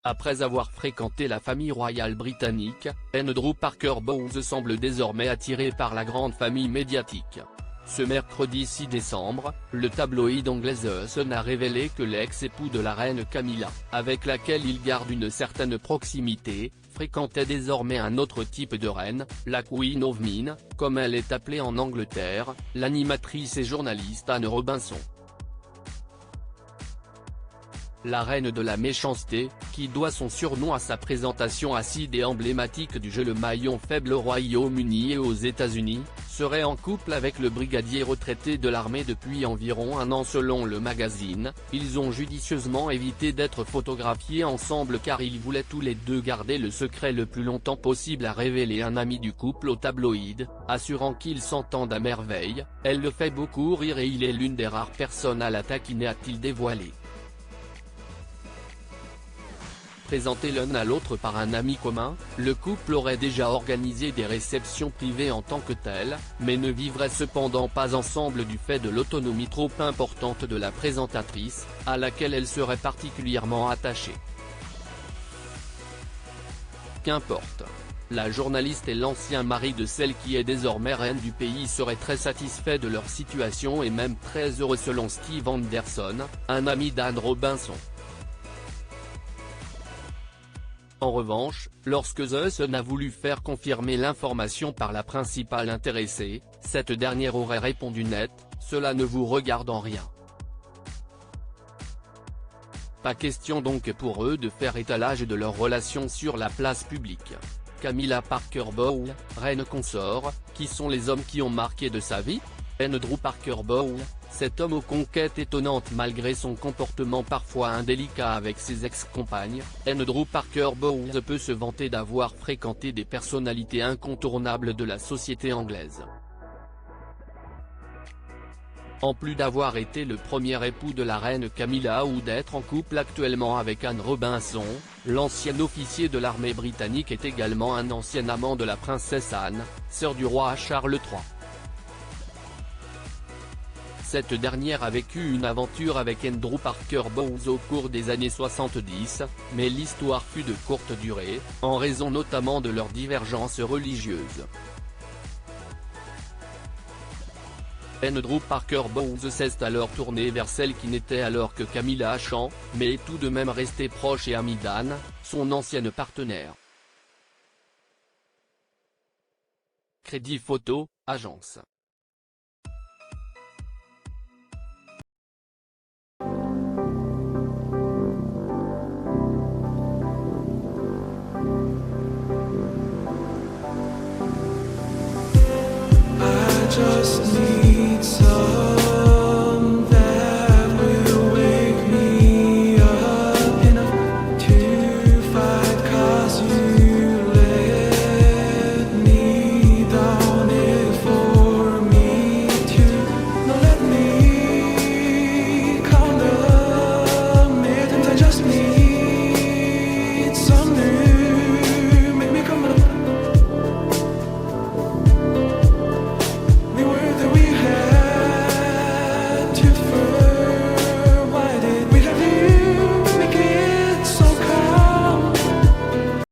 Après avoir fréquenté la famille royale britannique, Andrew Parker Bowles semble désormais attiré par la grande famille médiatique. Ce mercredi 6 décembre, le tabloïd anglais The Sun a révélé que l'ex-époux de la reine Camilla, avec laquelle il garde une certaine proximité, fréquentait désormais un autre type de reine, la Queen of Mean, comme elle est appelée en Angleterre, l'animatrice et journaliste Anne Robinson. La reine de la méchanceté, qui doit son surnom à sa présentation acide et emblématique du jeu le maillon faible au Royaume-Uni et aux États-Unis, serait en couple avec le brigadier retraité de l'armée depuis environ un an selon le magazine. Ils ont judicieusement évité d'être photographiés ensemble car ils voulaient tous les deux garder le secret le plus longtemps possible, a révélé un ami du couple au tabloïd, assurant qu'ils s'entendent à merveille. Elle le fait beaucoup rire et il est l'une des rares personnes à la taquiner, a-t-il dévoilé. Présentés l'un à l'autre par un ami commun, le couple aurait déjà organisé des réceptions privées en tant que telles, mais ne vivraient cependant pas ensemble du fait de l'autonomie trop importante de la présentatrice, à laquelle elle serait particulièrement attachée. Qu'importe. La journaliste et l'ancien mari de celle qui est désormais reine du pays seraient très satisfaits de leur situation et même très heureux selon Steve Anderson, un ami d'Anne Robinson. En revanche, lorsque The Sun a voulu faire confirmer l'information par la principale intéressée, cette dernière aurait répondu net, « Cela ne vous regarde en rien ». Pas question donc pour eux de faire étalage de leur relation sur la place publique. Camilla Parker Bowles, reine consort, qui sont les hommes qui ont marqué de sa vie ? Andrew Parker Bowles, cet homme aux conquêtes étonnantes malgré son comportement parfois indélicat avec ses ex-compagnes. Andrew Parker Bowles peut se vanter d'avoir fréquenté des personnalités incontournables de la société anglaise. En plus d'avoir été le premier époux de la reine Camilla ou d'être en couple actuellement avec Anne Robinson, l'ancien officier de l'armée britannique est également un ancien amant de la princesse Anne, sœur du roi Charles III. Cette dernière a vécu une aventure avec Andrew Parker Bowles au cours des années 70, mais l'histoire fut de courte durée, en raison notamment de leurs divergences religieuses. Andrew Parker Bowles s'est alors tourné vers celle qui n'était alors que Camilla Champ, mais est tout de même resté proche et ami d'Anne, son ancienne partenaire. Crédit photo, agence. Just need